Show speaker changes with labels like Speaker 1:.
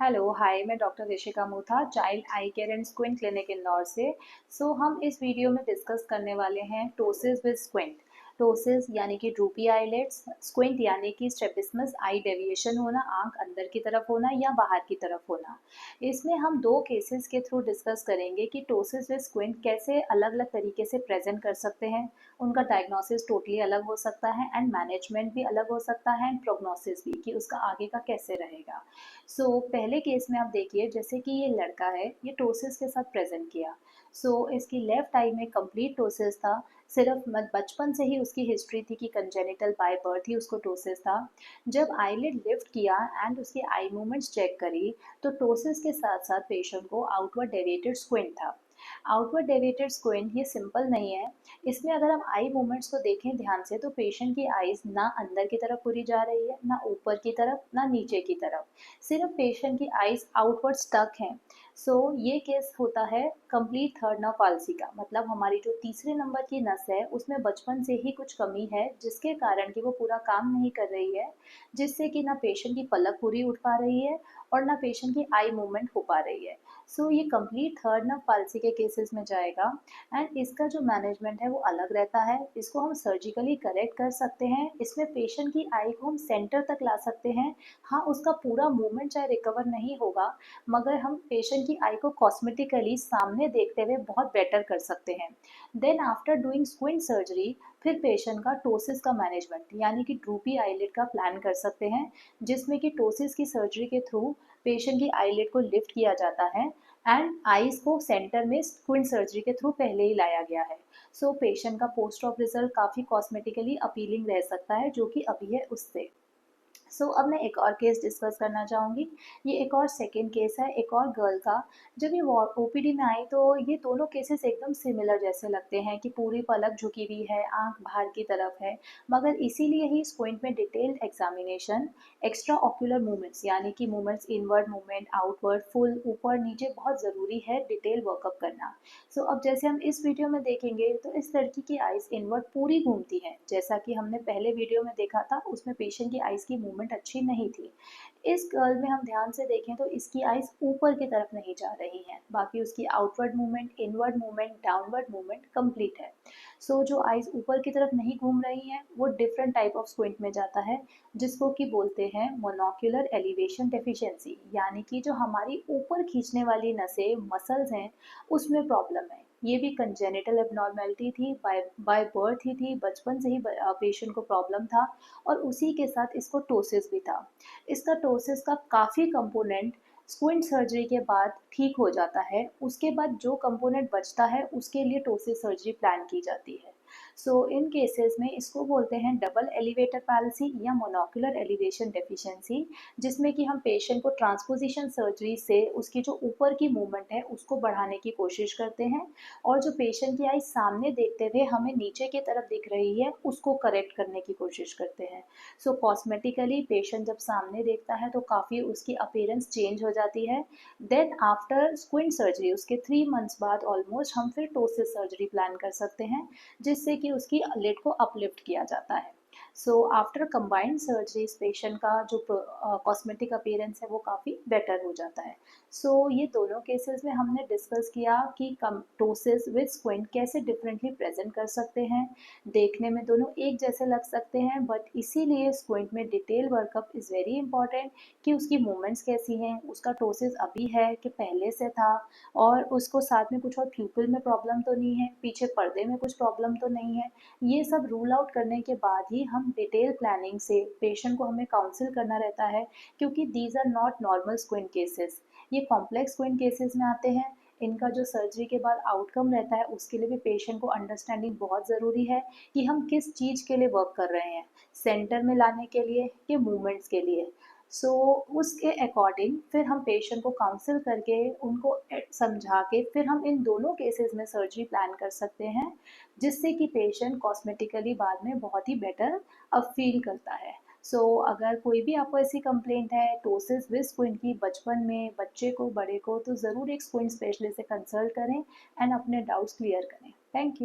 Speaker 1: Hello hi, मैं doctor Rishika Mutha, child I care and squint clinic Indore से। हम इस वीडियो में डिस्कस करने वाले हैं टोसिस विद स्क्विंट। टोसिस यानी कि ड्रूपी आईलिड्स, स्क्विंट यानी कि स्ट्रैबिस्मस आई डेविएशन होना, आंख अंदर की तरफ होना या बाहर की तरफ होना। इसमें हम दो केसेस के थ्रू डिस्कस करेंगे कि टोसिस विद स्क्विंट कैसे अलग अलग तरीके से प्रेजेंट कर सकते हैं। उनका डायग्नोसिस टोटली अलग हो सकता है एंड मैनेजमेंट भी अलग हो सकता है एंड प्रोग्नोसिस भी कि उसका आगे का कैसे रहेगा। पहले केस में आप देखिए, जैसे कि ये लड़का है, ये टोसिस के साथ प्रेजेंट किया। इसकी लेफ्ट आई में कंप्लीट टोसिस था। सिर्फ बचपन से ही उसकी हिस्ट्री थी कि कंजेनिटल बाय बर्थ ही उसको टोसिस था। जब आईलिड लिफ्ट किया एंड उसकी आई मूवमेंट्स चेक करी, तो टोसिस के साथ साथ पेशेंट को आउटवर्ड डेविएटेड स्क्विंट था। आउटवर्ड डेविएटेड स्क्विंट ये सिंपल नहीं है। इसमें अगर हम आई मूवमेंट्स को देखें ध्यान से, तो पेशेंट की आईज ना अंदर की तरफ पूरी जा रही है, ना ऊपर की तरफ, ना नीचे की तरफ। सिर्फ पेशेंट की आईज आउटवर्ड स्टक हैं। ये केस होता है कंप्लीट थर्ड नर्व पाल्सी का। मतलब हमारी जो तीसरे नंबर की नस है, उसमें बचपन से ही कुछ कमी है, जिसके कारण कि वो पूरा काम नहीं कर रही है, जिससे कि ना पेशेंट की पलक पूरी उठ पा रही है और ना पेशेंट की आई मूवमेंट हो पा रही है। ये कंप्लीट थर्ड नर्व पाल्सी के केसेस में जाएगा एंड इसका जो मैनेजमेंट है वो अलग रहता है। इसको हम सर्जिकली करेक्ट कर सकते हैं। इसमें पेशेंट की आई को हम सेंटर तक ला सकते हैं। हाँ, उसका पूरा मूवमेंट चाहे रिकवर नहीं होगा, मगर हम पेशेंट की आई को कॉस्मेटिकली सामने देखते हुए बहुत बेटर कर सकते हैं। Then after doing squint surgery, फिर पेशेंट का टोसिस का मैनेजमेंट यानी कि ड्रूपी आईलिड का प्लान कर सकते हैं, जिसमें कि टोसिस की सर्जरी के थ्रू पेशेंट की आईलिड को लिफ्ट किया जाता है एंड आईज को सेंटर में स्क्विंट सर्जरी के थ्रू पहले ही लाया गया है। पेशेंट का पोस्ट ऑप रिजल्ट काफ़ी कॉस्मेटिकली अपीलिंग रह सकता है, जो कि अभी है उससे। अब मैं एक और केस डिस्कस करना चाहूँगी। ये एक और सेकेंड केस है, एक और गर्ल का। जब ये ओपीडी में आई, तो ये दोनों केसेस एकदम सिमिलर जैसे लगते हैं कि पूरी पलक झुकी हुई है, आंख बाहर की तरफ है। मगर इसीलिए ही स्क्विंट में detailed examination, extra ocular movements यानी कि movements inward movement, outward, full, ऊपर नीचे, बहुत ज़रूरी है डिटेल वर्कअप करना। अब जैसे हम इस वीडियो में देखेंगे, तो इस लड़की की आइज़ इनवर्ड पूरी घूमती हैं, जैसा कि हमने पहले वीडियो में देखा था, उसमें पेशेंट की आइज़ की मूवमेंट अच्छी नहीं थी। इस गर्ल में हम ध्यान से देखें तो इसकी आइज़ ऊपर की तरफ नहीं जा रही हैं, बाकी उसकी outward movement, inward movement, downward movement complete है। जो आइज़ ऊपर की तरफ नहीं घूम रही हैं, वो डिफरेंट टाइप ऑफ स्क्विंट में जाता है, जिसको कि बोलते हैं मोनोक्यूलर एलिवेशन डेफिशिएंसी, यानी कि जो हमारी ऊपर खींचने वाली नसें, मसल्स हैं, उसमें प्रॉब्लम है। ये भी कंजेनिटल एबनॉर्मेलिटी थी, बाय बाय बर्थ ही थी, बचपन से ही पेशेंट को प्रॉब्लम था और उसी के साथ इसको टोसिस भी था। इसका टोसिस का काफ़ी कंपोनेंट स्क्विंट सर्जरी के बाद ठीक हो जाता है। उसके बाद जो कंपोनेंट बचता है, उसके लिए टोसिस सर्जरी प्लान की जाती है। इन केसेस में इसको बोलते हैं डबल एलिवेटर पैल्सी या मोनोक्यूलर एलिवेशन डेफिशिएंसी, जिसमें कि हम पेशेंट को ट्रांसपोजिशन सर्जरी से उसकी जो ऊपर की मूवमेंट है उसको बढ़ाने की कोशिश करते हैं, और जो पेशेंट की आई सामने देखते हुए हमें नीचे की तरफ दिख रही है, उसको करेक्ट करने की कोशिश करते हैं। कॉस्मेटिकली पेशेंट जब सामने देखता है, तो काफ़ी उसकी अपीयरेंस चेंज हो जाती है। देन आफ्टर स्क्विंट सर्जरी, उसके 3 मंथ्स बाद ऑलमोस्ट हम फिर टोसिस सर्जरी प्लान कर सकते हैं, जिससे कि उसकी लिड को अपलिफ्ट किया जाता है। आफ्टर कंबाइंड सर्जरीज, पेशेंट का जो कॉस्मेटिक अपीयरेंस है वो काफ़ी बेटर हो जाता है। ये दोनों केसेस में हमने डिस्कस किया कि टोसिस विद स्क्विंट कैसे डिफरेंटली प्रेजेंट कर सकते हैं। देखने में दोनों एक जैसे लग सकते हैं, बट इसीलिए स्क्विंट में detail workup is very important कि उसकी मूवमेंट्स कैसी हैं, उसका टोसिस अभी है कि पहले से था, और उसको साथ में कुछ और प्यूपिल में प्रॉब्लम तो नहीं है, पीछे पर्दे में कुछ प्रॉब्लम तो नहीं है। ये सब रूल आउट करने के बाद ही हम डिटेल प्लानिंग से पेशेंट को हमें काउंसिल करना रहता है, क्योंकि these are not normal squint cases, ये कॉम्प्लेक्स स्क्विंट केसेस में आते हैं। इनका जो सर्जरी के बाद आउटकम रहता है, उसके लिए भी पेशेंट को अंडरस्टैंडिंग बहुत ज़रूरी है कि हम किस चीज़ के लिए वर्क कर रहे हैं, सेंटर में लाने के लिए कि मूवमेंट्स के लिए। उसके अकॉर्डिंग फिर हम पेशेंट को काउंसिल करके उनको समझा के फिर हम इन दोनों केसेस में सर्जरी प्लान कर सकते हैं, जिससे कि पेशेंट कॉस्मेटिकली बाद में बहुत ही बेटर अब फील करता है। अगर कोई भी आपको ऐसी कंप्लेंट है टोसिस विद स्क्विंट की, बचपन में, बच्चे को, बड़े को, तो ज़रूर एक स्क्विंट स्पेशलिस्ट से कंसल्ट करें एंड अपने डाउट्स क्लियर करें। Thank you.